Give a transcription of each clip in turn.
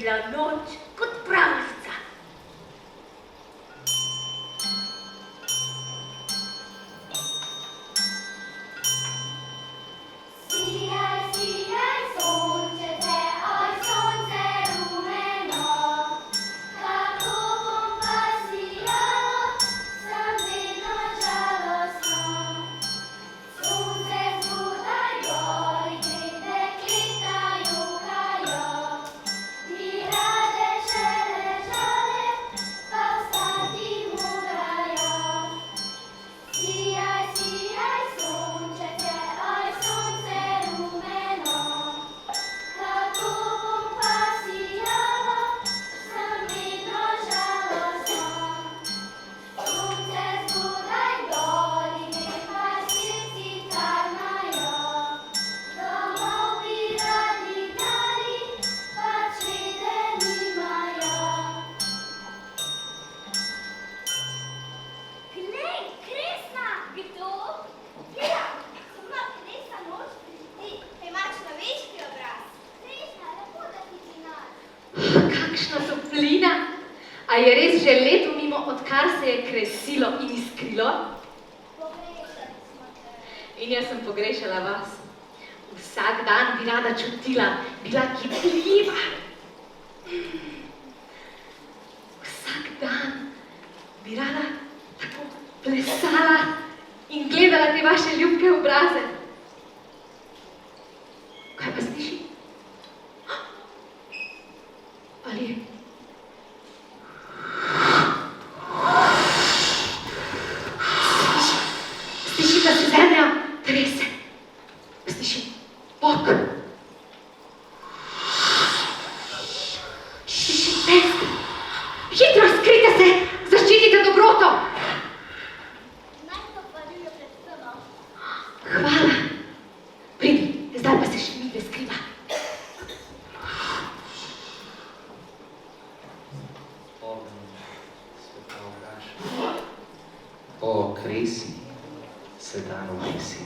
bila noč kot pravljica. A je res že leto mimo, odkar se je kresilo in iskrilo? Pogrešali smo te. In jaz sem pogrešala vas. Vsak dan bi rada čutila, bila gibljiva. Vsak dan bi rada tako plesala in gledala te vaše ljubke obraze. Kaj pa sliši? Ali je? Sliši, da se zemlja trese. Sliši pok. Sliši pesk. Hitro, skrite se, zaščitite dobroto. Naj to parijo pred temo. Hvala. Pridi, zdaj pa se še midve skriva. O, kresi, se dan obesi.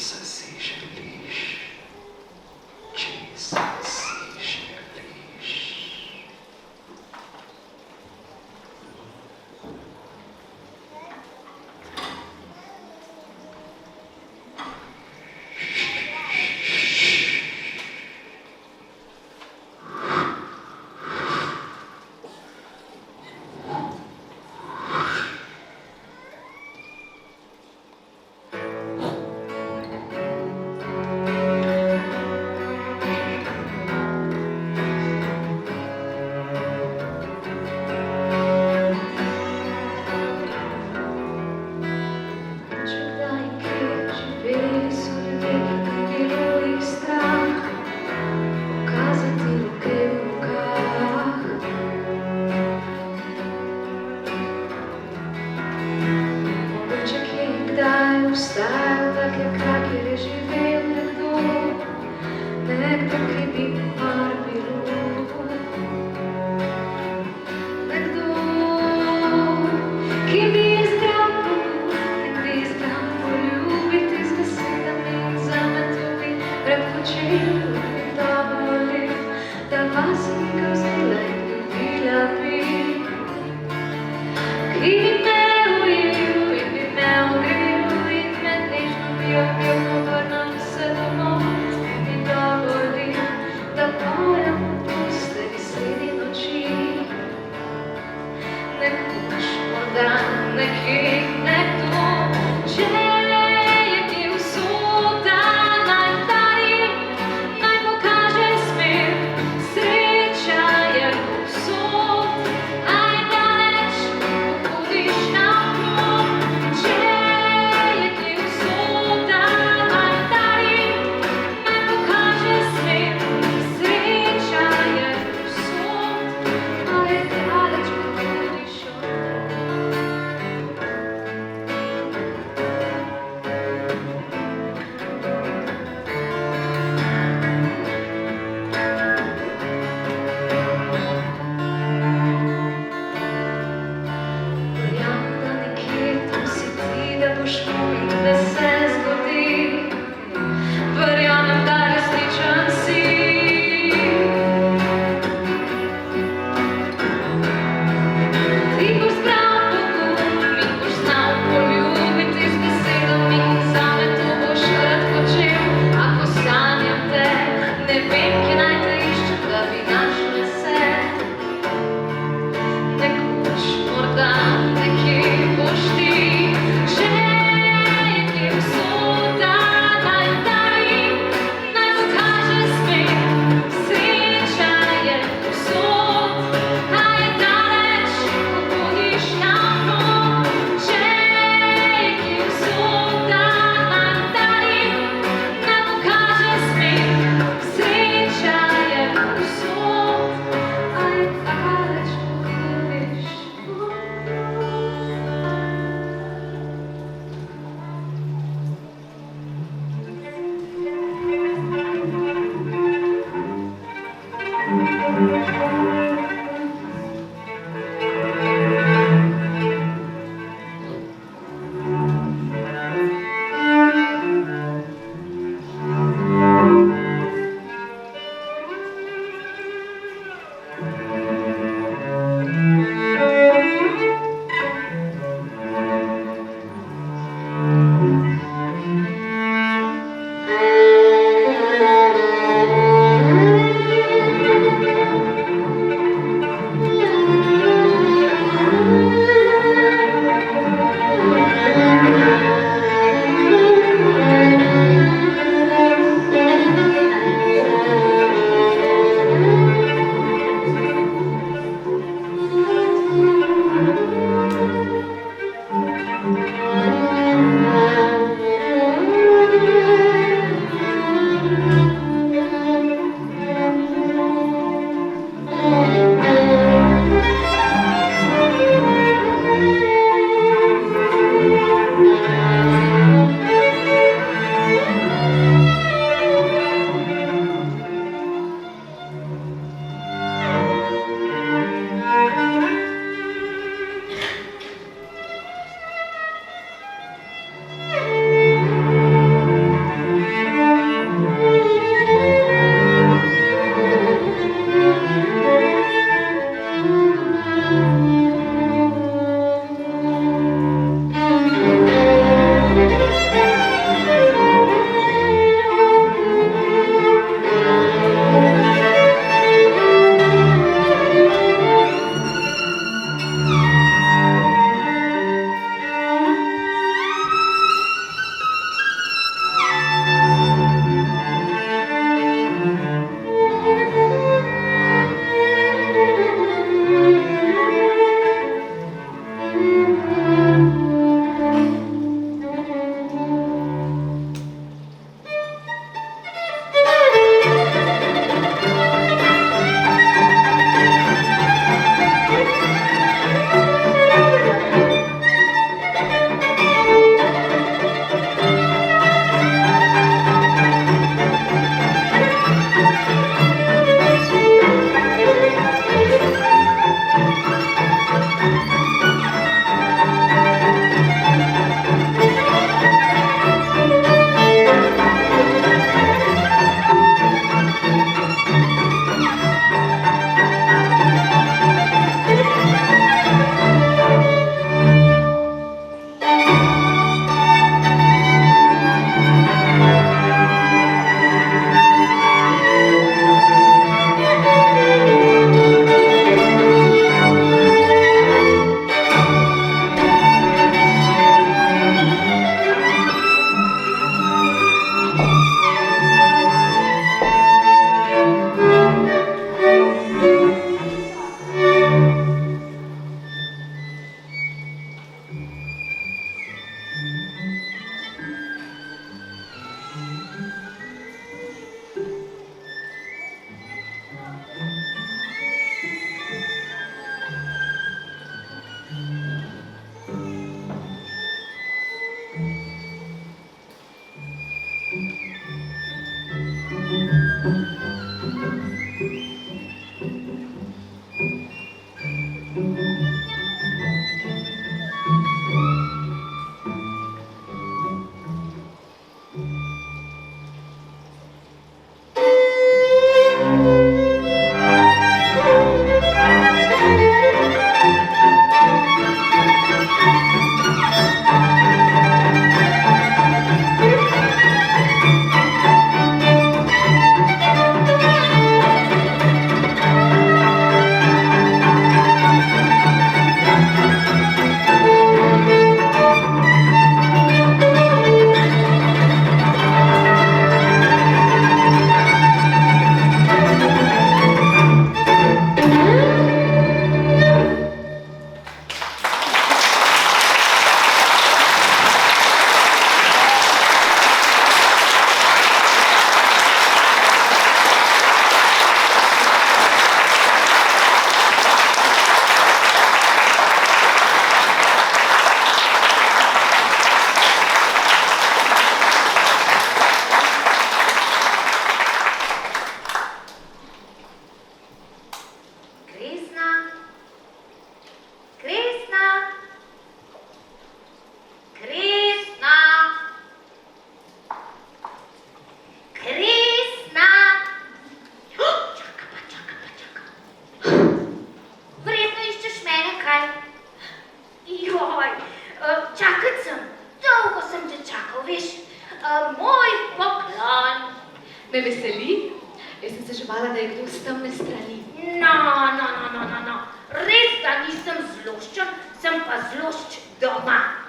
Česa si želiš? Česa si želiš? Če kdaj kje živeli so ljudje, ki bilo jih strah pokazati roke v rokah. Mogoče kje je kdaj obstajal tak je kraj, kjer je živel nekdo, ki bi mu mar bilo. Nekdo, ki bi izbral poljubiti z besedami in zame tudi prepočil bi dovolil, da vas bi ga vzela in ljubila bi. Ki bi me ujel in bi me ogrel in me nežno bi objel, povrnil se domov in bi dovolil, da pojem posteli sredi noči. Nekoč morda nekje nekdo, če je bil usota, naj udari, naj pokaže smer. Sreča je povsod, a je daleč, ko hodiš naokrog. Če je bil usota, Me veseli, jaz sem se že bala, da je kdo s temne strani. No. Res, da nisem zloščen, sem pa zlošč doma.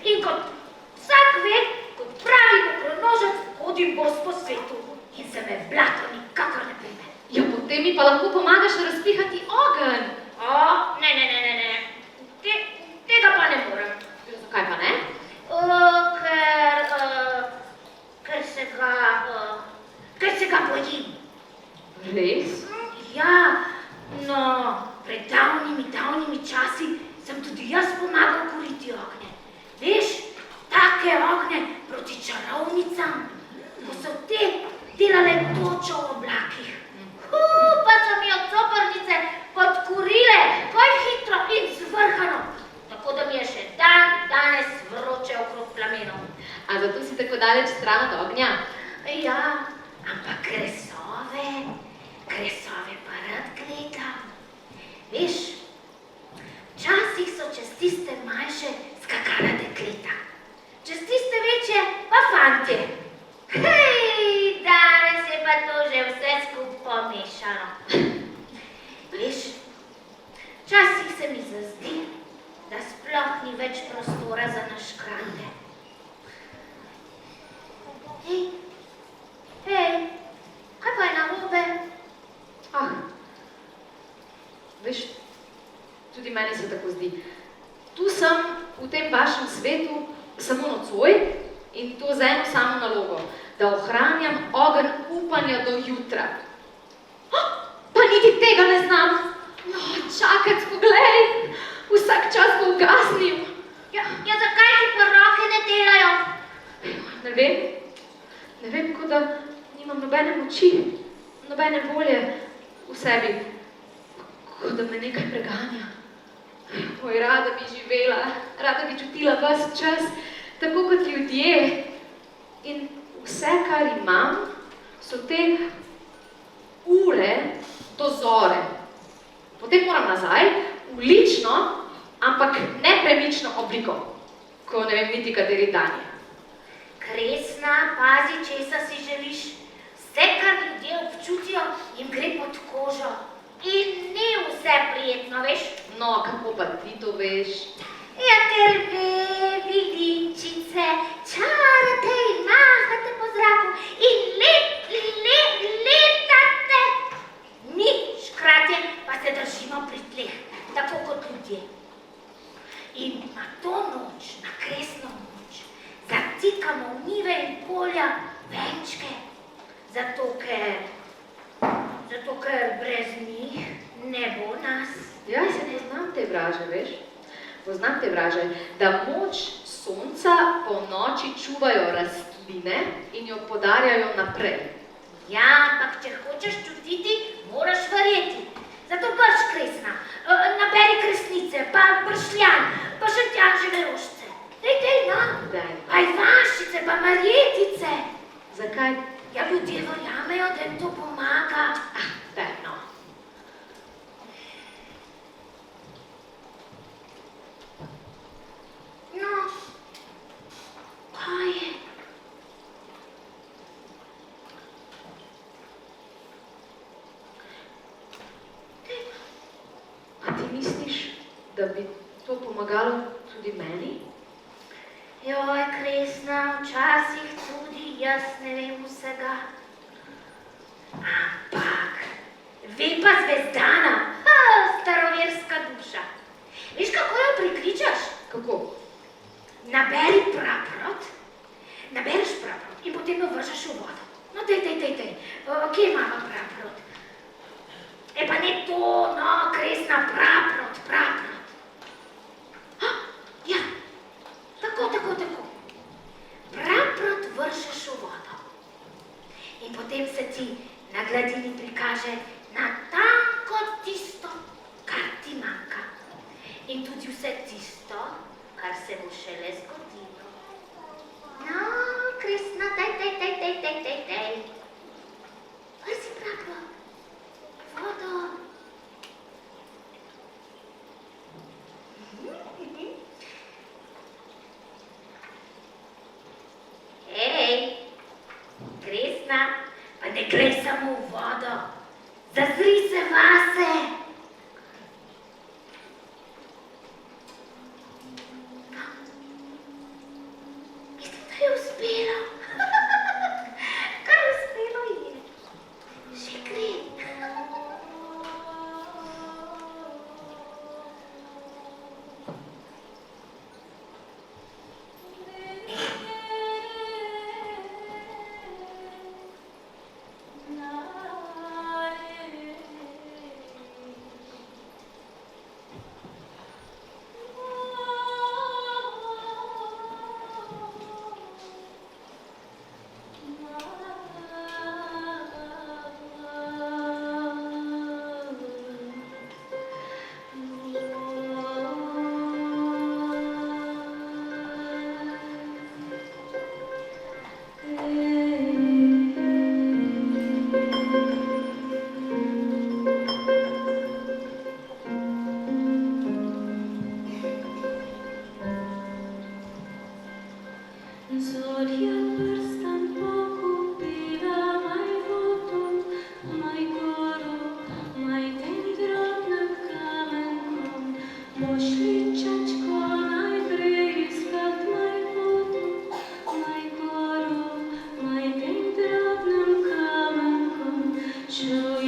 In kot vsak ve, kot pravi okronožec, hodim bos po svetu in se me blato nikakor ne prime. Ja, potem mi pa lahko pomagaš razpihati ogenj. Ne. Tega pa ne morem. Zakaj pa ne? Ker se ga bojim. Res? Ja, no, pred davnimi časi sem tudi jaz pomagal kuriti ognje. Veš, take ognje proti čarovnicam, ko so te delale točo v oblakih. Pa so mi od coprnice podkurile, kaj hitro in zvrhano, tako da mi je še danes vroče okrog plamenov. A zato si tako daleč stran od ognja? Ja, ampak kresove pa rad gledam. Veš, včasih so čez tiste manjše skakala dekleta, čez tiste večje pa fantje. Hej, danes je pa to že vse skup pomešano. Veš, včasih se mi zazdi, da sploh ni več prostora za naš krante. Hej, kaj pa je narobe? Veš, tudi meni se tako zdi. Tu sem v tem vašem svetu samo nocoj in to z eno samo nalogo, da ohranjam ogenj upanja do jutra. Pa niti tega ne znam. Čakaj, poglej, vsak čas bo ugasnil. Ja, zakaj ti pa roke ne delajo? Ne vem, kot da nimam nobene moči, nobene volje v sebi, kot da me nekaj preganja. Rada bi živela, rada bi čutila ves čas, tako kot ljudje. In vse, kar imam, so te ure do zore. Potem moram nazaj, v lično, ampak nepremično obliko, ko ne vem niti kateri dan je. Kresna, pazi, česa si želiš. Vse, kar ljudje občutijo, jim gre pod kožo. In ni vse prijetno, veš? No, kako pa ti to veš? Ja, ker bebi linčice, čarate in mahate po zraku in letate. Mi, škratje, pa se držimo pri tleh, tako kot ljudje. In na to noč, na kresno noč, zatikamo v njive in polja venčke, zato ker brez njih ne bo nas. Ja, se poznam te vraže, veš? Poznam te vraže, da moč sonca po noči čuvajo rastline in jo podarjajo naprej. Ja, ampak če hočeš čutiti, moraš verjeti. Zato brž, Kresna, naberi kresnice, pa bršljan, pa še tjanževe rožice. Dej, no. Daj. Ajvašice, pa marjetice. Zakaj? Ja, ljudje verjamejo, da jim to pomaga. Daj, no. No, kaj je? A ti misliš, da bi to pomagalo tudi meni? Joj, Kresna, včasih tudi jaz ne vem vsega. Ampak, ve pa Zvezdana, staroverska duša. Veš, kako jo prikličeš? Kako? Naberi praprot, nabereš praprot in potem jo vržeš v vodo. No, dej. Kje imamo praprot? E pa ne to, no, Kresna, praprot. Ja, tako. Praprot vržeš v vodo. In potem se ti na gladini prikaže natanko tisto, kar ti manjka. In tudi vse tisto, kar se bo šele zgodilo. No, Kresna, daj. Vrzi praprot. Vodo. Hej, Kresna, pa ne glej samo v vodo. Zazri se vase. Mislim, da je uspelo. Kar uspelo je. Še gre. Oh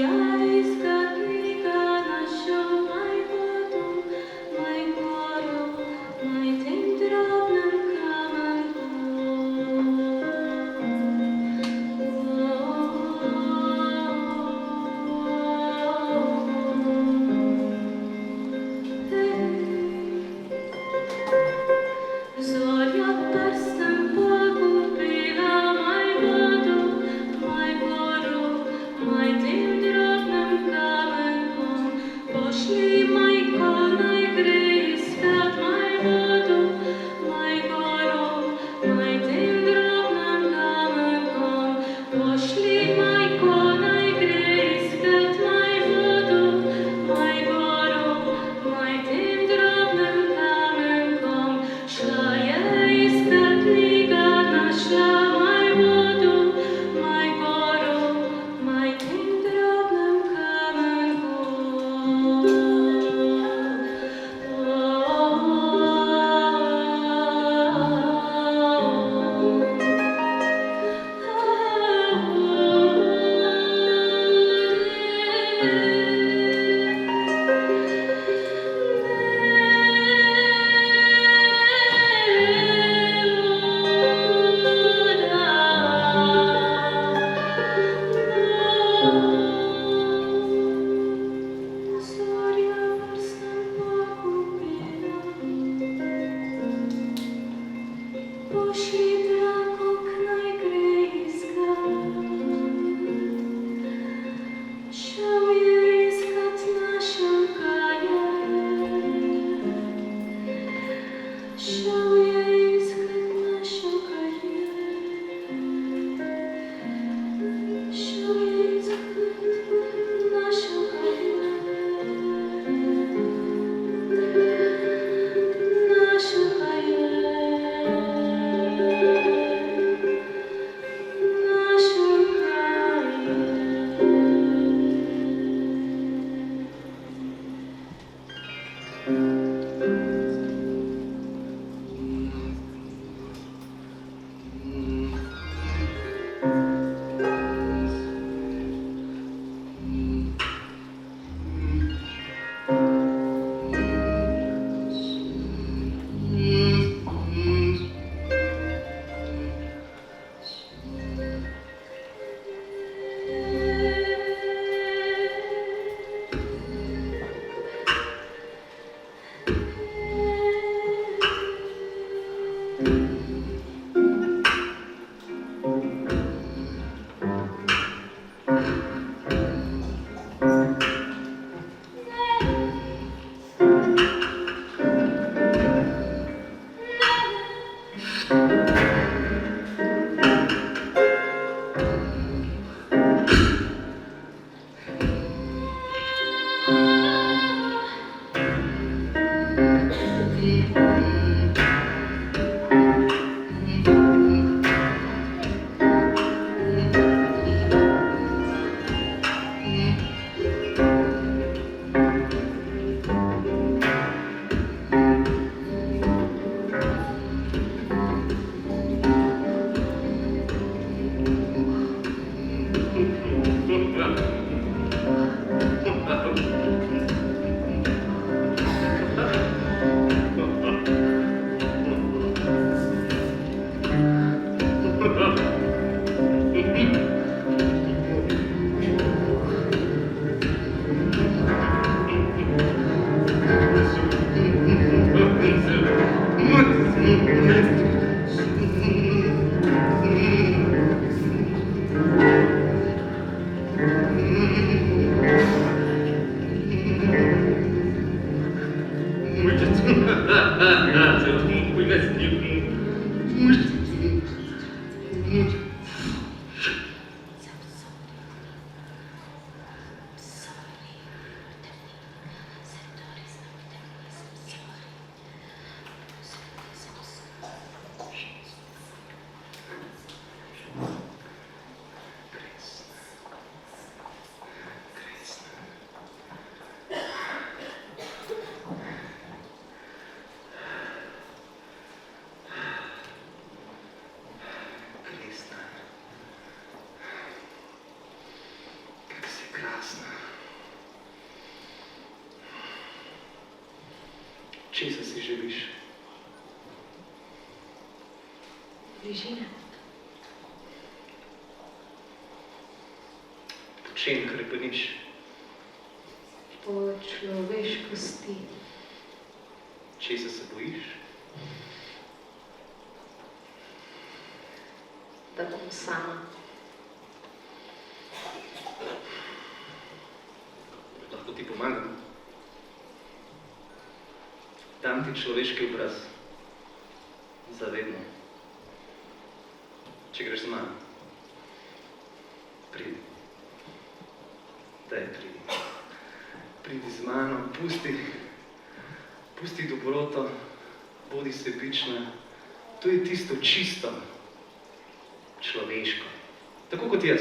Kresna. Kak si krasna. Česa si želiš? Bližina. Po čem krepeniš? Po človeškosti. Česa se bojiš? Da bom sama. Lahko ti pomagam. Dam ti človeški obraz. Zavedno. Če greš z mano. Pridi. Daj, pridi. Pridi z mano, pusti dobroto, bodi sebična. To je tisto čisto, človeško. Tako kot jaz.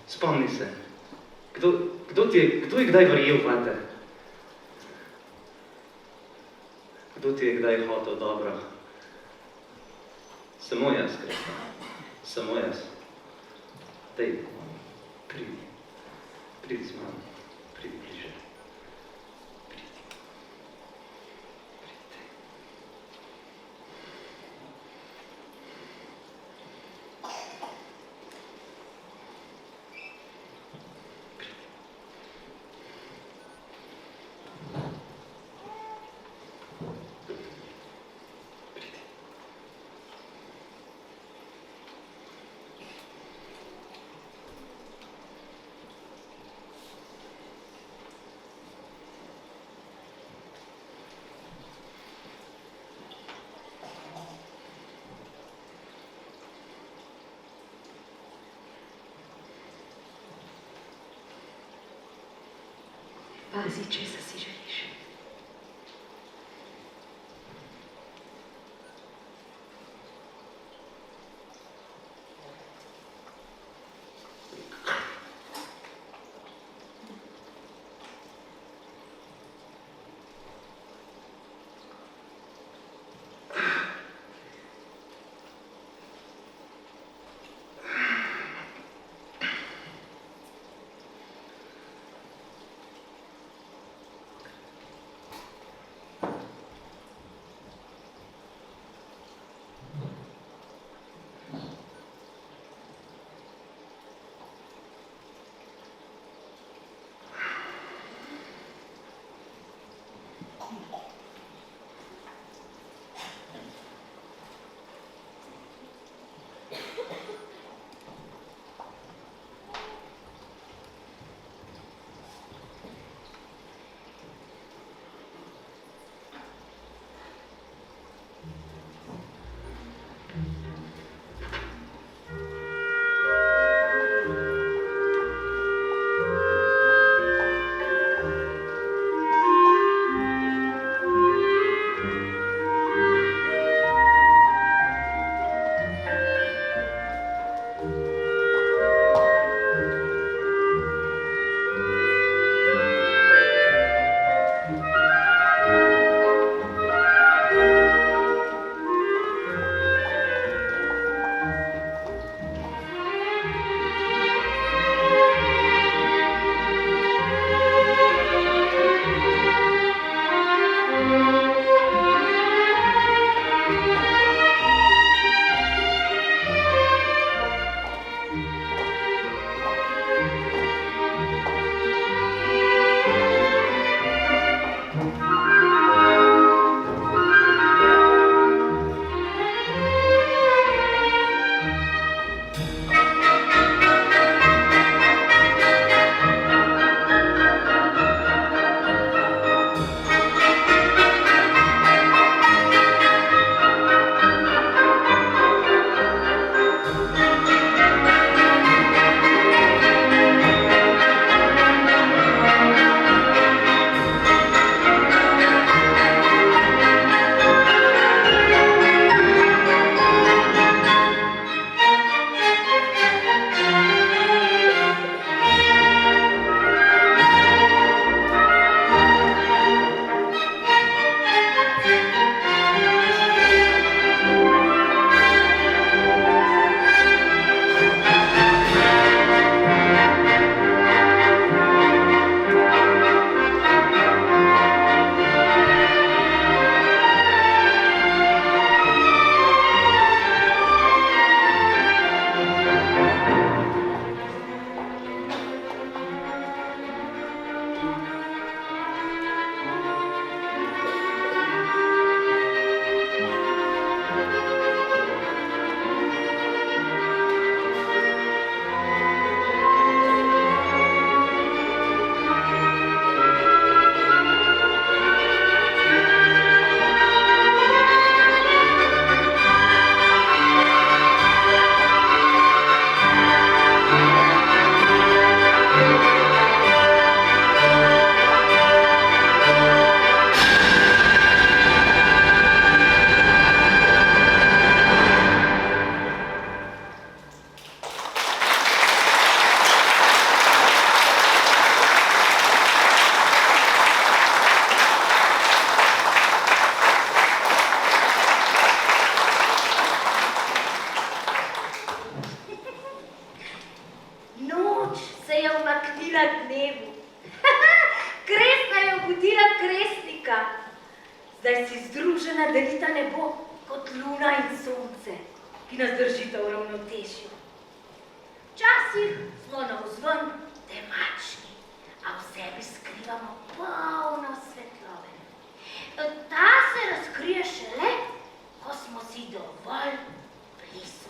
Spomni se, kdo je kdaj verjel vate? Kdo ti je kdaj hotel dobro? Samo jaz, Kresna. Samo jaz. Dej, pridi. Pridi z mano. Pridi bliže. Pridi. Pridi. Pazi, česa si želiš. da delita nebo kot luna in sonce, ki nas držita v ravnotežju. Včasih smo navzven temačni, a v sebi skrivamo polno svetlobe. Ta se razkrije šele, ko smo si dovolj blizu.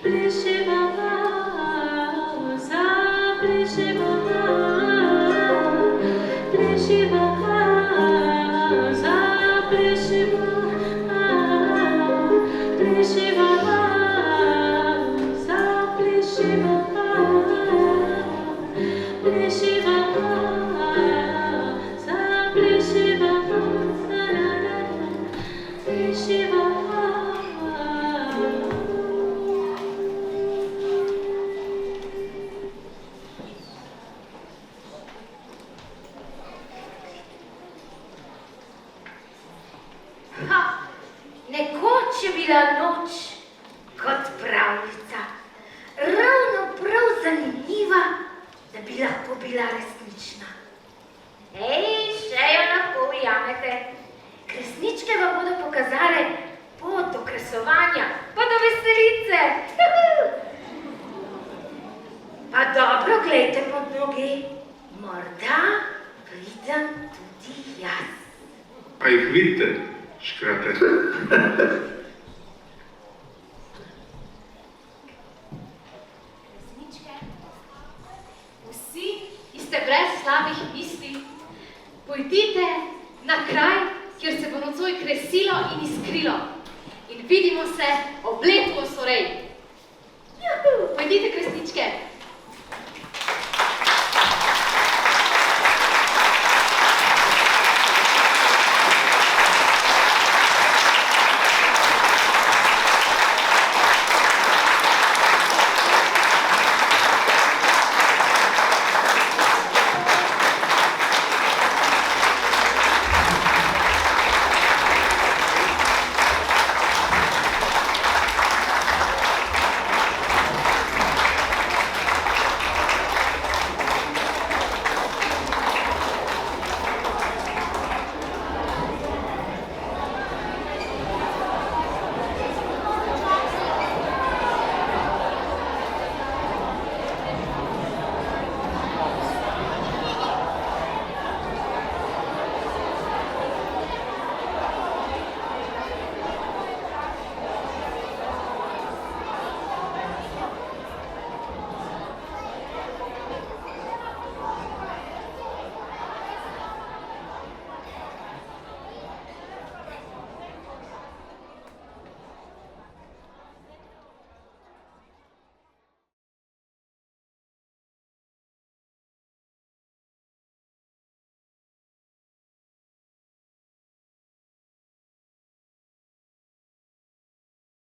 Plešiva, zaplešiva, plešiva, zaplešiva, plešiva, zaplešiva, plešiva, zaplešiva, plešiva. Ha, nekoč je bila noč kot pravljica, ravno prav zanimiva, da bi lahko bila resnična. Ej, še jo lahko ujamete. Kresničke vam bodo pokazale pot do kresovanja, pa do veselice. Pa dobro glejte pod noge, morda pridem tudi jaz. A jih vidite, škrate? Resničke, vsi, ki ste brez slabih misli, pojdite na kraj, kjer se bo nocoj kresilo in iskrilo. In vidimo se ob letu osorej. Pojdite, kresničke.